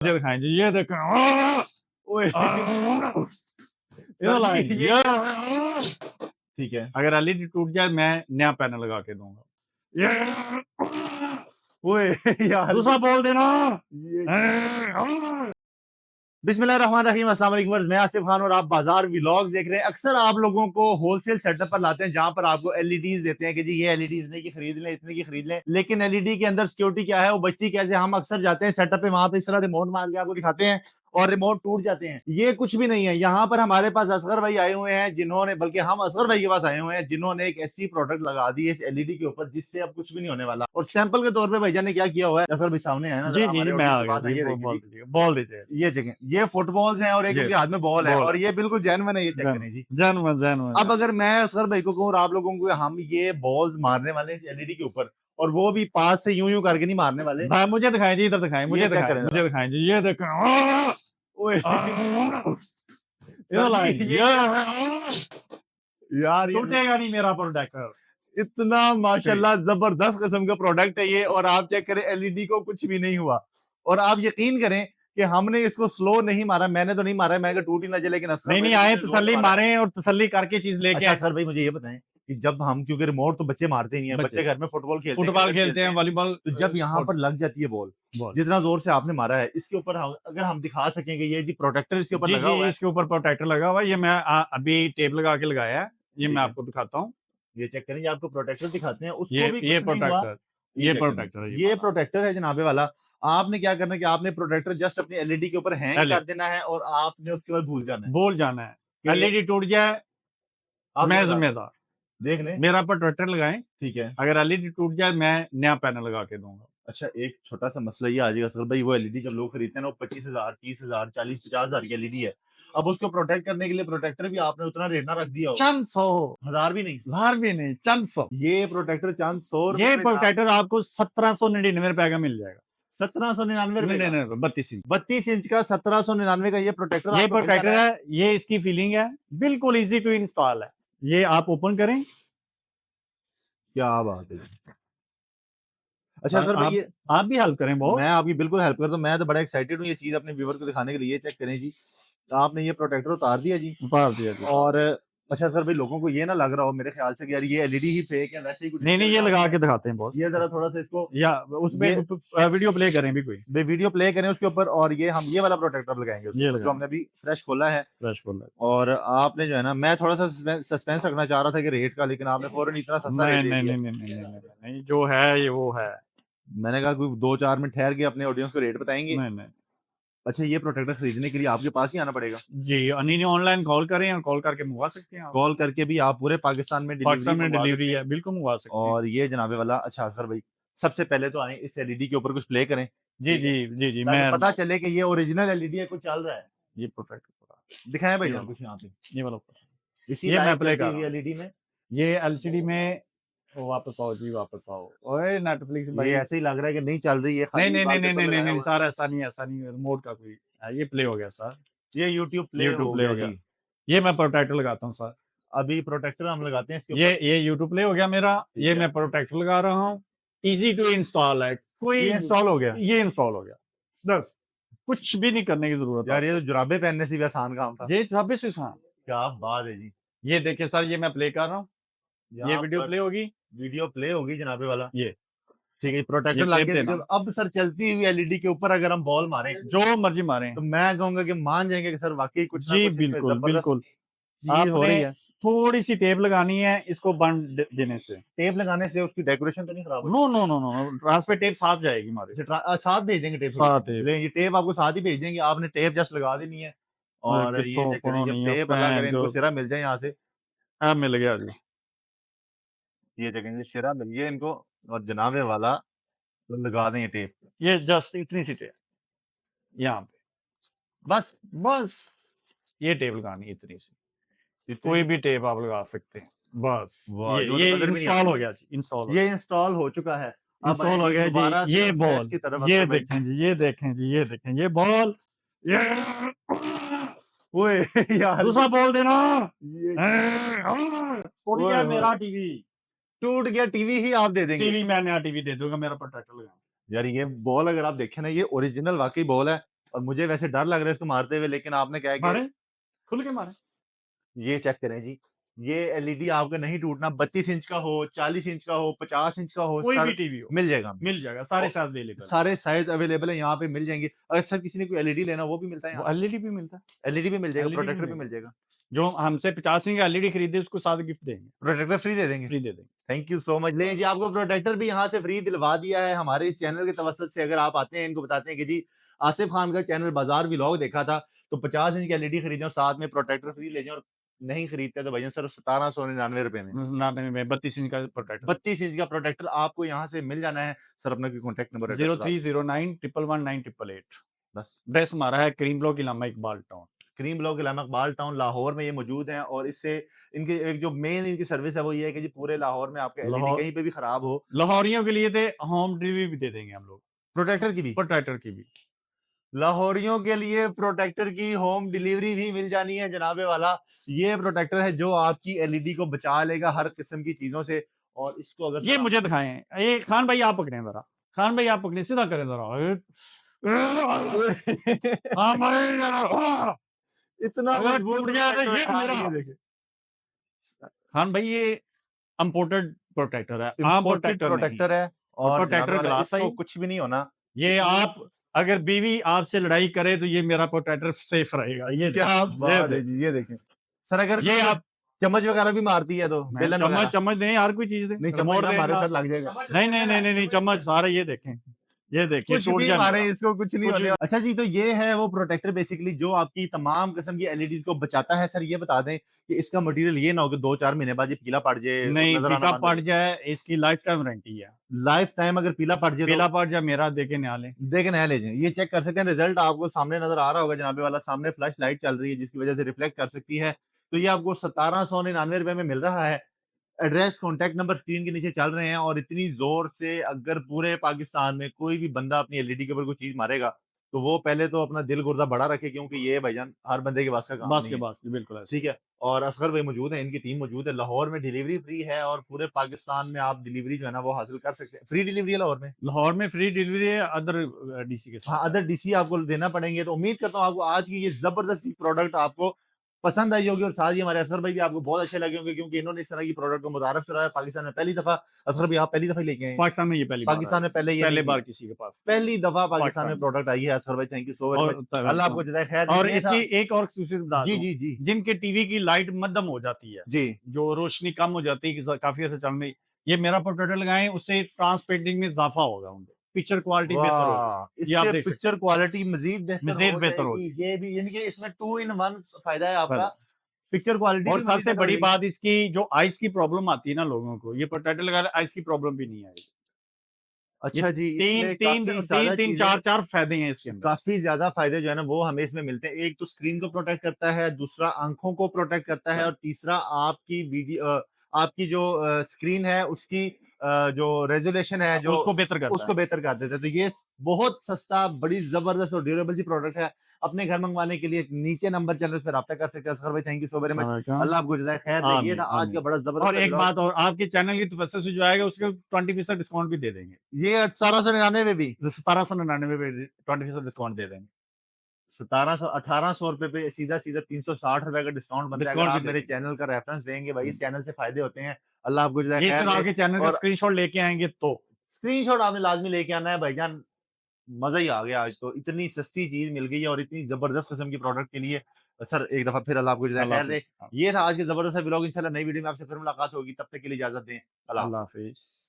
मुझे दिखाएं जी, ये देखें। ओए ये लाइन ये ठीक है। अगर एलईडी टूट जाए मैं नया पैनल लगा के दूंगा। ये ओए यार दूसरा बोल देना। बिस्मिल्लाहिर्रहमानिर्रहीम, अस्सलाम वालेकुम। मैं आसिफ खान और आप बाजार व्लॉग्स देख रहे हैं। अक्सर आप लोगों को होलसेल सेटअप पर लाते हैं जहां पर आपको एलईडीज देते हैं कि जी ये एलईडी इतने की खरीद लें, इतने की खरीद लें, लेकिन एलईडी के अंदर सिक्योरिटी क्या है, वो बचती कैसे। हम अक्सर जाते हैं सेटअप पे, वहां पे इस तरह रिमोट मार के आपको दिखाते हैं और रिमोट टूट जाते हैं। ये कुछ भी नहीं है। यहाँ पर हमारे पास असगर भाई आए हुए हैं जिन्होंने, बल्कि हम असगर भाई के पास आए हुए हैं जिन्होंने एक ऐसी प्रोडक्ट लगा दी है इस एलईडी के ऊपर जिससे अब कुछ भी नहीं होने वाला। और सैंपल के तौर पे भाईजान ने क्या किया हुआ है, असगर भाई सामने है ना, जी जी जी, मैं आ गया जी, बॉल दीजिए। ये जगह ये फुटबॉल्स हैं और एक उनके हाथ में बॉल है और ये बिल्कुल जेन्युइन है। ये चेक करें जी, जेन्युइन। अब अगर मैं असगर भाई को कहूँ और आप लोगों को, हम ये बॉल्स मारने वाले हैं एलईडी के ऊपर और वो भी पास से यूं यूं करके नहीं मारने वाले। हाँ, मुझे दिखाएं जी, इधर दिखाएं, मुझे ये चेक दिखाएं, करें मुझे दिखाएं जी, ये देखें। ओए ये लाइन ये यार ये टूटेगा नहीं मेरा प्रोडक्ट। इतना माशाल्लाह जबरदस्त किस्म का प्रोडक्ट है ये। और आप चेक करें एलईडी को कुछ भी नहीं हुआ। और आप यकीन करें कि हमने इसको स्लो नहीं मारा, मैंने तो नहीं मारा, मैंने टूट ही ना जाए, लेकिन असगर नहीं आए तसल्ली मारे और तसल्ली करके चीज लेके अच्छा सर भाई मुझे ये बताएं कि जब हम, क्योंकि रिमोट तो बच्चे मारते ही नहीं है, बच्चे घर में फुटबॉल खेलते हैं, वॉलीबॉल, तो जब यहाँ पर लग जाती है बॉल, जितना जोर से आपने मारा है इसके ऊपर, अगर हम दिखा सकेंगे ये जी प्रोटेक्टर इसके ऊपर लगा हुआ है, इसके ऊपर प्रोटेक्टर लगा हुआ है। ये मैं अभी टेप लगा के लगाया है, ये मैं आपको दिखाता हूँ। ये चेक करें, ये आपको प्रोटेक्टर दिखाते हैं, उसको ये भी ये प्रोटेक्टर ये प्रोटेक्टर है जनाबे वाला। आपने क्या करना है कि आपने प्रोटेक्टर जस्ट अपनी एलईडी के ऊपर हैंग कर देना है और आपने उसके बाद भूल जाना है। एलईडी टूट जाए मैं जिम्मेदार। देख लें, मेरा प्रोटेक्टर लगाएं, ठीक है। अगर एलईडी टूट जाए मैं नया पैनल लगा के दूंगा। अच्छा, एक छोटा सा मसला ये आ जाएगा सर भाई, वो एलईडी जब लोग खरीदते हैं ना, वो 25,000, 30,000, 40-50,000 की एलईडी है। अब उसको प्रोटेक्ट करने के लिए प्रोटेक्टर भी आपने उतना रेट ना रख दिया हो, चंद सौ, हजार भी नहीं, चंद सौ। ये प्रोटेक्टर चंद 100 ये प्रोटेक्टर आपको 1799 रुपए का मिल जाएगा। 1799 32 इंच का 1799 का ये प्रोटेक्टर है। ये इसकी फीलिंग है, बिल्कुल इजी टू इंस्टॉल है। ये आप ओपन करें। क्या बात है। अच्छा सर भाई, ये आप भी हेल्प करें बहुत। मैं आपकी बिल्कुल हेल्प करता हूँ, मैं तो बड़ा एक्साइटेड हूँ ये चीज अपने व्यूअर को दिखाने के लिए। चेक करें जी, आपने ये प्रोटेक्टर उतार दिया जी, और अच्छा सर भाई, लोगों को ये ना लग रहा हो मेरे ख्याल से कि यार ये एलईडी ही फेक है, वैसे ही कुछ नहीं, ये लगा के दिखाते हैं बहुत। ये जरा थोड़ा सा इसको या उसमें वीडियो प्ले करें भी, कोई वीडियो प्ले करें उसके ऊपर, और ये हम ये वाला प्रोटेक्टर लगाएंगे जो हमने अभी फ्रेश खोला है। और आपने जो है ना, मैं थोड़ा सा सस्पेंस रखना चाह रहा था कि रेट का, लेकिन आपने फौरन इतना सस्ता रेट दे दिया। नहीं, जो है ये वो है। मैंने कहा कोई 2-4 मिनट ठहर के अपने ऑडियंस को रेट बताएंगे। नहीं। अच्छा, ये प्रोटेक्टर खरीदने के लिए आपके पास ही आना पड़ेगा जी, नहीं ऑनलाइन कॉल करें और कॉल करके मंगवा सकते हैं। कॉल करके भी आप पूरे पाकिस्तान में डिलीवरी है, बिल्कुल मंगवा सकते हैं। और ये जनाबे वाला, अच्छा असगर भाई, सबसे पहले तो आए इस एलईडी के ऊपर कुछ प्ले करें। जी, मैं पता चले कि ये ओरिजिनल एलईडी है, कुछ चल रहा है। ये प्रोटेक्टर दिखाएं भाई जान कुछ यहाँ पे, ये वाला इसी मैं प्ले कर रहा हूं एलईडी में। ये एलसीडी में वापस आओ जी, वापस आओ। ओए नेटफ्लिक्स भाई, ये ऐसे ही लग रहा है कि नहीं चल रही है। नहीं सर, ऐसा नहीं रिमोट का कोई ये प्ले हो गया सर, ये यूट्यूब प्ले हो गया। ये मैं प्रोटेक्टर लगाता हूँ सर, अभी प्रोटेक्टर हम लगाते हैं इसके ऊपर। ये यूट्यूब प्ले हो गया मेरा, ये मैं प्रोटेक्टर लगा रहा हूँ। इजी टू इंस्टॉल है, कोई इंस्टॉल हो गया, ये इंस्टॉल हो गया, बस कुछ भी नहीं करने की जरूरत यार। ये तो जुराबे पहनने से भी आसान काम था। ये जुराबे से आसान, क्या बात है जी। ये देखिए सर, ये मैं प्ले कर रहा हूँ, ये वीडियो प्ले होगी जनाबे वाला। ये ठीक है, प्रोटेक्टर लगे। अब सर चलती हुई एलईडी के ऊपर अगर हम बॉल मारें, जो मर्जी मारें, तो मैं कहूंगा कि मान जाएंगे कि सर वाकई कुछ जी बिल्कुल चीज हो रही है। थोड़ी सी टेप लगानी है इसको बंद देने से। टेप लगाने से उसकी डेकोरेशन तो नहीं खराब होगी? नो, ट्रांसफर टेप साथ जाएगी हमारे। साथ भेज देंगे टेप, ये टेप आपको साथ ही भेज देंगे, आपने टेप जस्ट लगा देनी है। और ये टेप लगा कर इनको सिरा मिल जाए यहाँ से। मिल गया जी, ये जगह सिरा मिल गया इनको, और जनाबे वाला तो लगा दें टेप। ये जस्ट इतनी सी टेप यहाँ पे, बस ये टेप लगानी है इतनी सी, कोई भी टेप आप लगा सकते हैं बस। ये इंस्टॉल हो गया जी, ये इंस्टॉल हो चुका है, इंस्टॉल हो गया जी। ये बॉल, ये देखें जी, ये बॉल, ओए यार दूसरा बॉल देना। टूट गया मेरा टीवी, टूट गया टीवी ही आप दे देंगे? टीवी मैं नया टीवी दे दूंगा, मेरा प्रोटेक्टर लगा। यार ये बॉल अगर आप देखें ना, ये ओरिजिनल वाकई बॉल है। और मुझे वैसे डर लग रहा है इसको मारते हुए, लेकिन आपने क्या है कि मारे, खुल के मारे। ये चेक करें जी, ये एलईडी आपका नहीं टूटना, 32 इंच का हो, 40 इंच का हो, 50 इंच का हो, कोई भी सर टीवी हो, मिल जाएगा हमें। मिल जाएगा, सारे और साइज़ अवेलेबल है। सारे साइज़ अवेलेबल है, यहाँ पे मिल जाएँगे। अगर सर किसी ने कोई एलईडी लेना हो, वो भी मिलता है वो यहाँ पे? एलईडी भी मिलता है, एलईडी भी मिल जाएगा, एलईडी भी प्रोटेक्टर भी मिलेगा। मिल जाएगा। जो हमसे 50 इंच का एलईडी खरीदे उसको साथ गिफ्ट देंगे, प्रोटेक्टर फ्री दे देंगे? फ्री दे देंगे। Thank you so much. लें जी, आपको प्रोटेक्टर भी यहाँ से फ्री दिलवा दिया है हमारे इस चैनल के तवज्जुद से। अगर आप आते हैं, इनको बताते हैं कि जी आसिफ खान का चैनल बाजार व्लॉग देखा था, तो 50 इंच की एलईडी खरीदें और साथ में प्रोटेक्टर फ्री ले जाएं, और नहीं खरीदते तो भैया सिर्फ 1799 रुपए में 32 इंच का प्रोटेक्टर 32 इंच का प्रोटेक्टर आपको यहाँ से मिल जाना है। सर अपना कोई कॉन्टैक्ट नंबर एड्रेस बता दें। 0309 111 9888। बस एड्रेस हमारा है cream block Allama Iqbal town. Cream block Allama Iqbal town Lahore में ये मौजूद हैं, और इससे इनकी एक जो मेन इनकी सर्विस है वो ये है कि जी पूरे लाहौर में आपका एलईडी लाहौर कहीं पे भी खराब हो, लाहौरियों के लिए थे होम डिलीवरी भी दे देंगे हम लोग, प्रोटेक्टर की भी प्रोटेक्टर की भी। लाहौरियों के लिए प्रोटेक्टर की होम डिलीवरी भी मिल जानी है जनाबे वाला। ये प्रोटेक्टर है जो आपकी एलईडी को बचा लेगा हर किस्म की चीजों से। और इसको अगर ये मुझे दिखाएं, ये खान भाई आप पकड़ें जरा, खान भाई आप पकड़ें, सीधा करें जरा। हाँ भाई जरा, इतना अगर मजबूत टूट गया तो प्रोटेक्टर ये है। हाँ, मेरा। ये देखें, खान भाई ये इम्पोर्टेड प्रोटेक्टर है, आम इम्पोर्टेड प्रोटेक्टर नहीं। प्रोटेक्टर है, और और जनाबे प्रोटेक्टर वाला ग्लास है इसको कुछ भी नहीं होना। ये आप अगर बीवी आपसे लड़ाई करे तो ये मेरा प्रोटेक्टर सेफ रहेगा। ये क्या ये बात है देख, जी, ये देखें सर। अगर ये कोई आप चम्मच वगैरह भी मारती है तो मैं बेलन चम्मच वगैरह चम्मच दें, हर कोई चीज दें, नहीं, चम्मच रिमोट ना दें मारे ना। सर, लग जाएगा। नहीं नहीं नहीं नहीं नहीं, चम्मच सारे ये देखें, ये देखिए कुछ टूट भी गया मारे मेरा। इसको कुछ नहीं कुछ होने। भी- अच्छा जी, तो ये है वो प्रोटेक्टर बेसिकली जो आपकी तमाम किस्म की एलईडीज को बचाता है। सर ये बता दें कि इसका मटेरियल ये ना हो कि 2-4 महीने बाद ये पीला पड़ जाए, नहीं, नजर आना पीका बंद हो पड़ जाए इसकी लाइफ टाइम वारंटी है। जाए। लाइफ टाइम अगर पीला पड़ जाए पीला तो पड़ जाए मेरा देखे नया लें। देख नया ले जाएं। ये चेक कर सकते हैं, रिजल्ट आपको सामने नजर आ रहा होगा जनाबे वाला। सामने फ्लैश लाइट चल रही है जिसकी वजह से रिफ्लेक्ट कर सकती है। तो ये आपको 1799 रुपए में मिल रहा है। एड्रेस कॉन्टैक्ट नंबर स्क्रीन के नीचे चल रहे हैं। और इतनी जोर से अगर पूरे पाकिस्तान में कोई भी बंदा अपनी एलईडी के ऊपर कोई चीज मारेगा, तो वो पहले तो अपना दिल गुर्दा बड़ा रखे, क्योंकि ये भाईजान हर बंदे के पास का काम बस नहीं के है। पास बिल्कुल ऐसे। ठीक है। और असगर भाई मौजूद है, इनकी टीम मौजूद है। लाहौर में डिलीवरी फ्री है, और पूरे पाकिस्तान में आप डिलीवरी जो है ना वो हासिल कर सकते हैं। फ्री डिलीवरी है लाहौर में। लाहौर में फ्री डिलीवरी है अदर डीसी के हाँ, साथ। अदर डीसी आपको देना पड़ेंगे। तो उम्मीद करता हूँ आपको आज की ये जबरदस्त प्रोडक्ट आपको पसंद आई होगी, और साथ ही हमारे असगर भाई भी आपको बहुत अच्छे लगे होंगे, क्योंकि इन्होंने इस तरह की प्रोडक्ट को मुतारफ कराया पाकिस्तान में पहली दफा। असगर भाई आप पहली दफा ही लेके आए हैं पाकिस्तान में ये पहली बार पाकिस्तान आई में, है। पहले ये पहले नहीं थी। बार किसी के पास पहली दफा पाकिस्तान पाकिस्तान में में। प्रोडक्ट आई है। असगर भाई थैंक यू सो वेरी और मच। अल्लाह आपको जज़ाए खैर दे। और ये था इसकी एक और खसूसियत बता जी दूं, जी जी जिनके टीवी की लाइट मध्यम हो जाती है, जी। जो रोशनी कम हो जाती है काफी अर्से चलने, ये मेरा प्रोटेक्टर लगाएं, उससे ट्रांसपेरेंटिंग में इजाफा होगा, उनके पिक्चर क्वालिटी बेहतर होगी। वाह, ये आप इससे देख सकते पिक्चर क्वालिटी मजीद बेहतर मजीद हो बेहतर जाएगी। होगी। ये भी यानी कि इसमें 2 in 1 फायदा है आपका। फायदा। पिक्चर क्वालिटी और भी मजीद सबसे बेहतर हो बड़ी जाएगी। बात इसकी जो आइस की प्रॉब्लम आती है ना लोगों को, ये प्रोटेक्टर लगा आइस की प्रॉब्लम भी नहीं आएगी। ये अच्छा जी, तीन इसमें तीन काफी तीन ज्यादा तीन चीजें, चार चार फायदे हैं इसके अंदर। काफी ज्यादा फायदे जो है ना वो हमें इसमें मिलते हैं। एक तो स्क्रीन को प्रोटेक्ट करता है, दूसरा आंखों को प्रोटेक्ट करता है, और तीसरा आपकी वीडियो आपकी जो स्क्रीन है उसकी जो रेजोल्यूशन है जो उसको बेहतर करता उसको बेहतर कर देता है। तो ये बहुत सस्ता, बड़ी जबरदस्त और ड्यूरेबल सी प्रोडक्ट है। अपने घर मंगवाने के लिए नीचे नंबर चैनल पर रब्ता कर सकते हैं। असगर भाई thank you so very much. है। अल्लाह आपको जज़ाए खैर दे। ये आमीन था आज आमीन। का बड़ा और जबरदस्त एक vlog। बात और, आपके चैनल की तवज्जो से जो आएगा उसके 20% डिस्काउंट भी दे देंगे। ये 1799 में भी 1799 पे 20% डिस्काउंट दे देंगे। 1700 1800 रुपए पे सीधा सीधा 360 रुपए का डिस्काउंट बनता है। अगर डिस्काउंट भी आप दे मेरे देंगे। चैनल का रेफरेंस देंगे भाई, इस चैनल से फायदे होते हैं। अल्लाह आपको जज़ाए ये खैर सिर्फ दे। आपके चैनल का और स्क्रीनशॉट लेके आएंगे तो स्क्रीनशॉट आपने लाजमी लेके आना है भाईजान। मजा ही आ गया आज तो, इतनी सस्ती चीज मिल गई है और इतनी जबरदस्त किस्म की प्रोडक्ट के लिए। सर एक दफा फिर अल्लाह आपको जज़ाए अल्लाह खैर दे। हाफिज। ये था आज के जबरदस्त व्लॉग। इंशाल्लाह नई वीडियो में आपसे फिर मुलाकात होगी, तब तक के लिए इजाजत दें। अल्लाह अल्लाह हाफ़िज़। हाफिज।